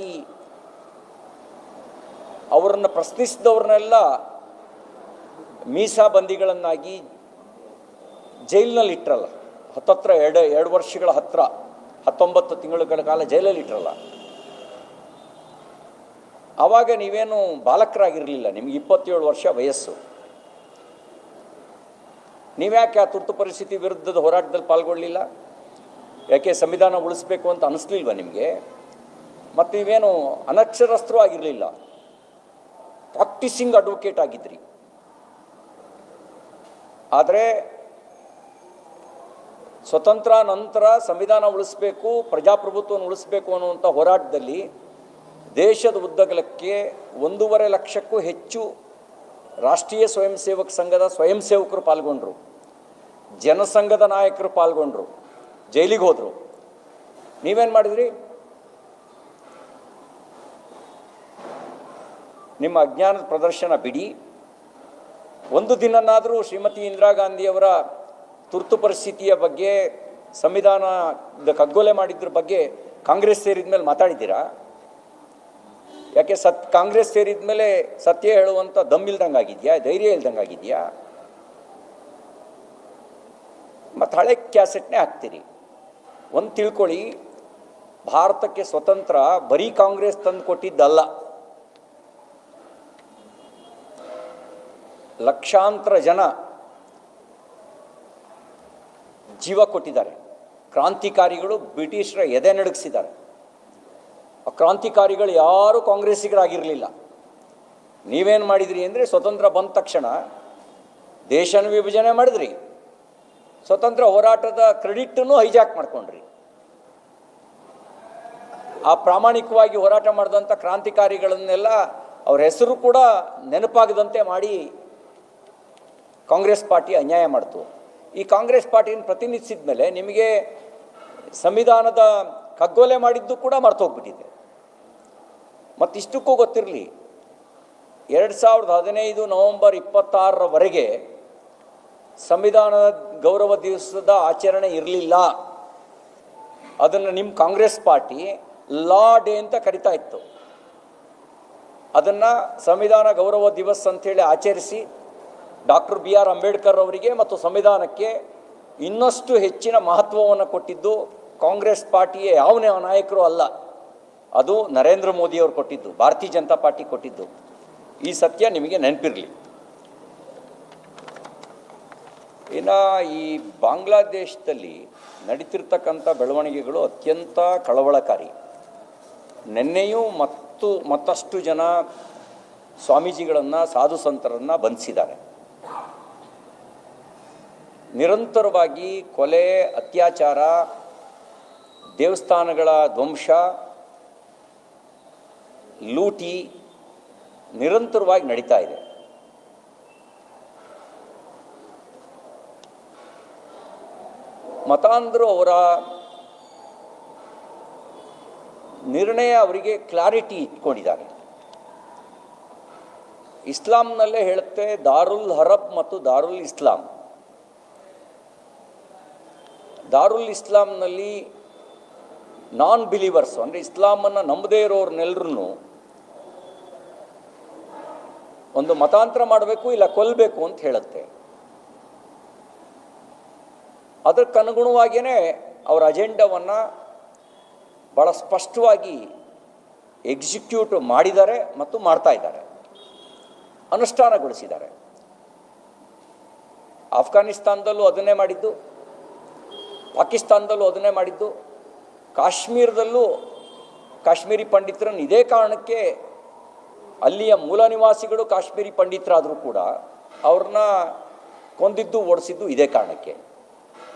ರೀತಿಯಾಗಿ ಅವರನ್ನು ಪ್ರಶ್ನಿಸಿದವ್ರನ್ನೆಲ್ಲ ಮೀಸಾಬಂದಿಗಳನ್ನಾಗಿ ಜೈಲಿನಲ್ಲಿ ಇಟ್ಟರಲ್ಲ, ಹತ್ತತ್ರ ಎರಡು ವರ್ಷಗಳ ಹತ್ತಿರ 19 ತಿಂಗಳ ಕಾಲ ಜೈಲಲ್ಲಿ ಇಟ್ಟರಲ್ಲ. ಆವಾಗ ನೀವೇನು ಬಾಲಕರಾಗಿರಲಿಲ್ಲ, ನಿಮ್ಗೆ 27 ವರ್ಷ ವಯಸ್ಸು. ನೀವ್ಯಾಕೆ ಆ ತುರ್ತು ಪರಿಸ್ಥಿತಿ ವಿರುದ್ಧದ ಹೋರಾಟದಲ್ಲಿ ಪಾಲ್ಗೊಳ್ಳಲಿಲ್ಲ? ಯಾಕೆ ಸಂವಿಧಾನ ಉಳಿಸ್ಬೇಕು ಅಂತ ಅನ್ನಿಸ್ಲಿಲ್ವ ನಿಮಗೆ? ಮತ್ತು ನೀವೇನು ಅನಕ್ಷರಸ್ಥರು ಆಗಿರಲಿಲ್ಲ, ಪ್ರಾಕ್ಟೀಸಿಂಗ್ ಅಡ್ವೊಕೇಟ್ ಆಗಿದ್ರಿ. ಆದರೆ ಸ್ವತಂತ್ರ ನಂತರ ಸಂವಿಧಾನ ಉಳಿಸ್ಬೇಕು, ಪ್ರಜಾಪ್ರಭುತ್ವವನ್ನು ಉಳಿಸ್ಬೇಕು ಅನ್ನುವಂಥ ಹೋರಾಟದಲ್ಲಿ ದೇಶದ ಉದ್ದಗಲಕ್ಕೆ 1.5 ಲಕ್ಷಕ್ಕೂ ಹೆಚ್ಚು ರಾಷ್ಟ್ರೀಯ ಸ್ವಯಂ ಸೇವಕ ಸಂಘದ ಸ್ವಯಂ ಸೇವಕರು ಪಾಲ್ಗೊಂಡ್ರು, ಜನಸಂಘದ ನಾಯಕರು ಪಾಲ್ಗೊಂಡ್ರು, ಜೈಲಿಗೆ ಹೋದರು. ನೀವೇನು ಮಾಡಿದ್ರಿ? ನಿಮ್ಮ ಅಜ್ಞಾನದ ಪ್ರದರ್ಶನ ಬಿಡಿ. ಒಂದು ದಿನನಾದರೂ ಶ್ರೀಮತಿ ಇಂದಿರಾ ಗಾಂಧಿಯವರ ತುರ್ತು ಪರಿಸ್ಥಿತಿಯ ಬಗ್ಗೆ, ಸಂವಿಧಾನದ ಕಗ್ಗೊಲೆ ಮಾಡಿದ್ರ ಬಗ್ಗೆ ಕಾಂಗ್ರೆಸ್ ಸೇರಿದ ಮೇಲೆ ಮಾತಾಡಿದ್ದೀರಾ? ಯಾಕೆ ಕಾಂಗ್ರೆಸ್ ಸೇರಿದ ಮೇಲೆ ಸತ್ಯ ಹೇಳುವಂಥ ದಮ್ಮಿಲ್ದಂಗೆ ಆಗಿದೆಯಾ? ಧೈರ್ಯ ಇಲ್ದಂಗೆ ಆಗಿದೆಯಾ? ಮತ್ತು ಹಳೆ ಕ್ಯಾಸೆಟ್ನೇ ಹಾಕ್ತೀರಿ. ಒಂದು ತಿಳ್ಕೊಳ್ಳಿ, ಭಾರತಕ್ಕೆ ಸ್ವತಂತ್ರ ಬರೀ ಕಾಂಗ್ರೆಸ್ ತಂದು ಕೊಟ್ಟಿದ್ದಲ್ಲ. ಲಕ್ಷಾಂತರ ಜನ ಜೀವ ಕೊಟ್ಟಿದ್ದಾರೆ. ಕ್ರಾಂತಿಕಾರಿಗಳು ಬ್ರಿಟಿಷರ ಎದೆ ನಡುಗಿಸಿದ್ದಾರೆ. ಆ ಕ್ರಾಂತಿಕಾರಿಗಳು ಯಾರೂ ಕಾಂಗ್ರೆಸ್ಸಿಗರಾಗಿರಲಿಲ್ಲ. ನೀವೇನು ಮಾಡಿದ್ರಿ ಅಂದರೆ, ಸ್ವತಂತ್ರ ಬಂದ ತಕ್ಷಣ ದೇಶನ ವಿಭಜನೆ ಮಾಡಿದ್ರಿ, ಸ್ವತಂತ್ರ ಹೋರಾಟದ ಕ್ರೆಡಿಟನ್ನು ಹೈಜಾಕ್ ಮಾಡ್ಕೊಂಡ್ರಿ. ಆ ಪ್ರಾಮಾಣಿಕವಾಗಿ ಹೋರಾಟ ಮಾಡಿದಂಥ ಕ್ರಾಂತಿಕಾರಿಗಳನ್ನೆಲ್ಲ ಅವ್ರ ಹೆಸರು ಕೂಡ ನೆನಪಾಗದಂತೆ ಮಾಡಿ ಕಾಂಗ್ರೆಸ್ ಪಾರ್ಟಿ ಅನ್ಯಾಯ ಮಾಡ್ತು. ಈ ಕಾಂಗ್ರೆಸ್ ಪಾರ್ಟಿಯನ್ನು ಪ್ರತಿನಿಧಿಸಿದ ಮೇಲೆ ನಿಮಗೆ ಸಂವಿಧಾನದ ಕಗ್ಗೊಲೆ ಮಾಡಿದ್ದು ಕೂಡ ಮರ್ತೋಗ್ಬಿಟ್ಟಿದೆ. ಮತ್ತಿಷ್ಟಕ್ಕೂ ಗೊತ್ತಿರಲಿ, 2015 ನವೆಂಬರ್ 26ರವರೆಗೆ ಸಂವಿಧಾನದ ಗೌರವ ದಿವಸದ ಆಚರಣೆ ಇರಲಿಲ್ಲ. ಅದನ್ನು ನಿಮ್ಮ ಕಾಂಗ್ರೆಸ್ ಪಾರ್ಟಿ ಲಾ ಡೇ ಅಂತ ಕರಿತಾ ಇತ್ತು. ಅದನ್ನು ಸಂವಿಧಾನ ಗೌರವ ದಿವಸ್ ಅಂಥೇಳಿ ಆಚರಿಸಿ ಡಾಕ್ಟರ್ BR ಅಂಬೇಡ್ಕರ್ ಅವರಿಗೆ ಮತ್ತು ಸಂವಿಧಾನಕ್ಕೆ ಇನ್ನಷ್ಟು ಹೆಚ್ಚಿನ ಮಹತ್ವವನ್ನು ಕೊಟ್ಟಿದ್ದು ಕಾಂಗ್ರೆಸ್ ಪಾರ್ಟಿಯ ಯಾವ ನಾಯಕರು ಅಲ್ಲ, ಅದು ನರೇಂದ್ರ ಮೋದಿಯವರು ಕೊಟ್ಟಿದ್ದು, ಭಾರತೀಯ ಜನತಾ ಪಾರ್ಟಿ ಕೊಟ್ಟಿದ್ದು. ಈ ಸತ್ಯ ನಿಮಗೆ ನೆನಪಿರಲಿ. ಇನ್ನು ಈ ಬಾಂಗ್ಲಾದೇಶದಲ್ಲಿ ನಡೀತಿರ್ತಕ್ಕಂಥ ಬೆಳವಣಿಗೆಗಳು ಅತ್ಯಂತ ಕಳವಳಕಾರಿ. ನಿನ್ನೆಯೂ ಮತ್ತಷ್ಟು ಜನ ಸ್ವಾಮೀಜಿಗಳನ್ನು, ಸಾಧು ಸಂತರನ್ನು ಬಂಧಿಸಿದ್ದಾರೆ. ನಿರಂತರವಾಗಿ ಕೊಲೆ, ಅತ್ಯಾಚಾರ, ದೇವಸ್ಥಾನಗಳ ಧ್ವಂಸ, ಲೂಟಿ ನಿರಂತರವಾಗಿ ನಡೀತಾ ಇದೆ. ಮತಾಂಧರು ಅವರ ನಿರ್ಣಯ ಅವರಿಗೆ ಕ್ಲಾರಿಟಿ ಇಟ್ಕೊಂಡಿದ್ದಾರೆ. ಇಸ್ಲಾಂನಲ್ಲೇ ಹೇಳುತ್ತೆ ದಾರುಲ್ ಹರಬ್ ಮತ್ತು ದಾರುಲ್ ಇಸ್ಲಾಂ. ದಾರುಲ್ ಇಸ್ಲಾಂನಲ್ಲಿ ನಾನ್ ಬಿಲೀವರ್ಸ್ ಅಂದರೆ ಇಸ್ಲಾಮನ್ನು ನಂಬದೇ ಇರೋರ್ನೆಲ್ಲರೂ ಒಂದು ಮತಾಂತರ ಮಾಡಬೇಕು, ಇಲ್ಲ ಕೊಲ್ಲಬೇಕು ಅಂತ ಹೇಳುತ್ತೆ. ಅದಕ್ಕನುಗುಣವಾಗಿಯೇ ಅವರ ಅಜೆಂಡವನ್ನು ಭಾಳ ಸ್ಪಷ್ಟವಾಗಿ ಎಕ್ಸಿಕ್ಯೂಟ್ ಮಾಡಿದ್ದಾರೆ ಮತ್ತು ಮಾಡ್ತಾ ಇದ್ದಾರೆ, ಅನುಷ್ಠಾನಗೊಳಿಸಿದ್ದಾರೆ. ಆಫ್ಘಾನಿಸ್ತಾನದಲ್ಲೂ ಅದನ್ನೇ ಮಾಡಿದ್ದು, ಪಾಕಿಸ್ತಾನದಲ್ಲೂ ಅದನ್ನೇ ಮಾಡಿದ್ದು, ಕಾಶ್ಮೀರದಲ್ಲೂ ಕಾಶ್ಮೀರಿ ಪಂಡಿತರನ್ನು ಇದೇ ಕಾರಣಕ್ಕೆ, ಅಲ್ಲಿಯ ಮೂಲ ನಿವಾಸಿಗಳು ಕಾಶ್ಮೀರಿ ಪಂಡಿತರಾದರೂ ಕೂಡ ಅವ್ರನ್ನ ಕೊಂದಿದ್ದು ಓಡಿಸಿದ್ದು ಇದೇ ಕಾರಣಕ್ಕೆ.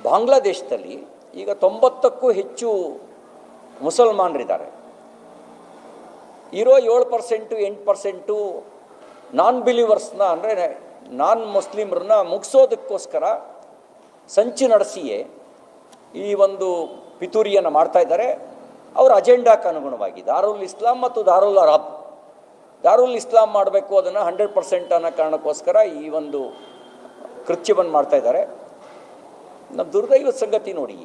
ಬಾಂಗ್ಲಾದೇಶದಲ್ಲಿ ಈಗ 90ಕ್ಕೂ ಹೆಚ್ಚು ಮುಸಲ್ಮಾನರಿದ್ದಾರೆ. ಇರೋ 7% 8% ನಾನ್ ಬಿಲೀವರ್ಸ್ನ ಅಂದರೆ ನಾನ್ ಮುಸ್ಲಿಮ್ರನ್ನ ಮುಗಿಸೋದಕ್ಕೋಸ್ಕರ ಸಂಚು ನಡೆಸಿಯೇ ಈ ಒಂದು ಪಿತೂರಿಯನ್ನು ಮಾಡ್ತಾ ಇದ್ದಾರೆ. ಅವರ ಅಜೆಂಡಾಕ್ಕೆ ಅನುಗುಣವಾಗಿ ದಾರುಲ್ ಇಸ್ಲಾಂ ಮತ್ತು ದಾರುಲ್ ಅರಬ್, ದಾರುಲ್ ಇಸ್ಲಾಂ ಮಾಡಬೇಕು ಅದನ್ನು 100% ಅನ್ನೋ ಕಾರಣಕ್ಕೋಸ್ಕರ ಈ ಒಂದು ಕೃತ್ಯವನ್ನು ಮಾಡ್ತಾ ಇದ್ದಾರೆ. ನಮ್ಮ ದುರ್ದೈವ ಸಂಗತಿ ನೋಡಿ,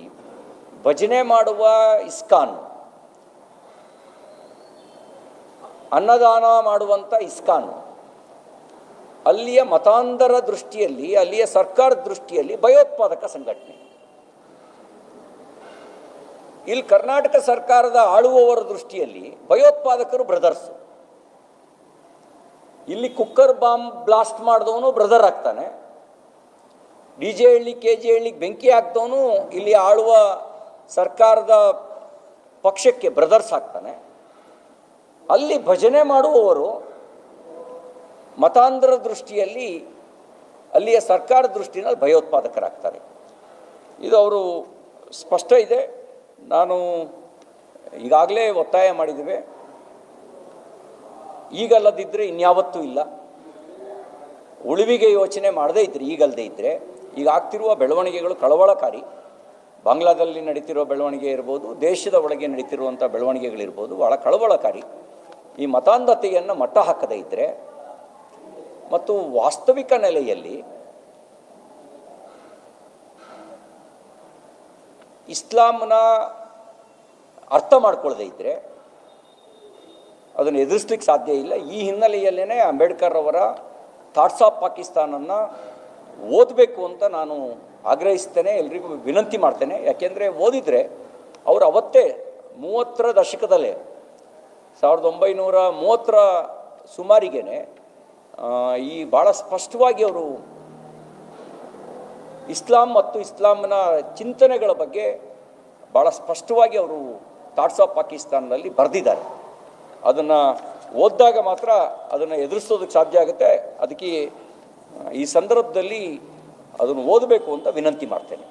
ಭಜನೆ ಮಾಡುವ ಇಸ್ಕಾನ್ ಅನ್ನದಾನ ಮಾಡುವಂಥ ಇಸ್ಕಾನ್ ಅಲ್ಲಿಯ ಮತಾಂಧರ ದೃಷ್ಟಿಯಲ್ಲಿ, ಅಲ್ಲಿಯ ಸರ್ಕಾರದ ದೃಷ್ಟಿಯಲ್ಲಿ ಭಯೋತ್ಪಾದಕ ಸಂಘಟನೆ. ಇಲ್ಲಿ ಕರ್ನಾಟಕ ಸರ್ಕಾರದ ಆಳುವವರ ದೃಷ್ಟಿಯಲ್ಲಿ ಭಯೋತ್ಪಾದಕರು ಬ್ರದರ್ಸ್. ಇಲ್ಲಿ ಕುಕ್ಕರ್ ಬಾಂಬ್ ಬ್ಲಾಸ್ಟ್ ಮಾಡಿದವನು ಬ್ರದರ್ ಆಗ್ತಾನೆ, DJ ಹಳ್ಳಿ KG ಹಳ್ಳಿಗೆ ಬೆಂಕಿ ಹಾಕ್ದವನು ಇಲ್ಲಿ ಆಳುವ ಸರ್ಕಾರದ ಪಕ್ಷಕ್ಕೆ ಬ್ರದರ್ಸ್ ಆಗ್ತಾನೆ. ಅಲ್ಲಿ ಭಜನೆ ಮಾಡುವವರು ಮತಾಂಧರ ದೃಷ್ಟಿಯಲ್ಲಿ, ಅಲ್ಲಿಯ ಸರ್ಕಾರ ದೃಷ್ಟಿನಲ್ಲಿ ಭಯೋತ್ಪಾದಕರಾಗ್ತಾರೆ. ಇದು ಅವರು ಸ್ಪಷ್ಟ ಇದೆ. ನಾನು ಈಗಾಗಲೇ ಒತ್ತಾಯ ಮಾಡಿದ್ದೇವೆ, ಈಗಲ್ಲದಿದ್ದರೆ ಇನ್ಯಾವತ್ತೂ ಇಲ್ಲ. ಉಳಿವಿಗೆ ಯೋಚನೆ ಮಾಡದೇ ಇದ್ದರೆ, ಈಗಲ್ಲದೆ ಇದ್ದರೆ, ಈಗ ಆಗ್ತಿರುವ ಬೆಳವಣಿಗೆಗಳು ಕಳವಳಕಾರಿ. ಬಾಂಗ್ಲಾದಲ್ಲಿ ನಡೀತಿರೋ ಬೆಳವಣಿಗೆ ಇರ್ಬೋದು, ದೇಶದ ಒಳಗೆ ನಡೀತಿರುವಂಥ ಬೆಳವಣಿಗೆಗಳಿರ್ಬೋದು, ಭಾಳ ಕಳವಳಕಾರಿ. ಈ ಮತಾಂಧತೆಯನ್ನು ಮಟ್ಟ ಹಾಕದೇ ಇದ್ದರೆ ಮತ್ತು ವಾಸ್ತವಿಕ ನೆಲೆಯಲ್ಲಿ ಇಸ್ಲಾಂನ ಅರ್ಥ ಮಾಡ್ಕೊಳ್ಳದೇ ಇದ್ದರೆ ಅದನ್ನು ಎದುರಿಸ್ಲಿಕ್ಕೆ ಸಾಧ್ಯ ಇಲ್ಲ. ಈ ಹಿನ್ನೆಲೆಯಲ್ಲೇ ಅಂಬೇಡ್ಕರ್ ಅವರ ಥಾಟ್ಸ್ ಆಫ್ ಪಾಕಿಸ್ತಾನನ್ನು ಓದಬೇಕು ಅಂತ ನಾನು ಆಗ್ರಹಿಸ್ತೇನೆ, ಎಲ್ರಿಗೂ ವಿನಂತಿ ಮಾಡ್ತೇನೆ. ಯಾಕೆಂದರೆ ಓದಿದರೆ ಅವರು ಅವತ್ತೇ 30ರ ದಶಕದಲ್ಲೇ 1930ರ ಸುಮಾರಿಗೇ ಈ ಭಾಳ ಸ್ಪಷ್ಟವಾಗಿ ಅವರು ಇಸ್ಲಾಂ ಮತ್ತು ಇಸ್ಲಾಂನ ಚಿಂತನೆಗಳ ಬಗ್ಗೆ ಭಾಳ ಸ್ಪಷ್ಟವಾಗಿ ಅವರು ಥಾಟ್ಸ್ ಆಫ್ ಪಾಕಿಸ್ತಾನದಲ್ಲಿ ಬರೆದಿದ್ದಾರೆ. ಅದನ್ನು ಓದಿದಾಗ ಮಾತ್ರ ಅದನ್ನು ಎದುರಿಸೋದಕ್ಕೆ ಸಾಧ್ಯ ಆಗುತ್ತೆ. ಅದಕ್ಕೆ ಈ ಸಂದರ್ಭದಲ್ಲಿ ಅದನ್ನು ಓದಬೇಕು ಅಂತ ವಿನಂತಿ ಮಾಡ್ತೇನೆ.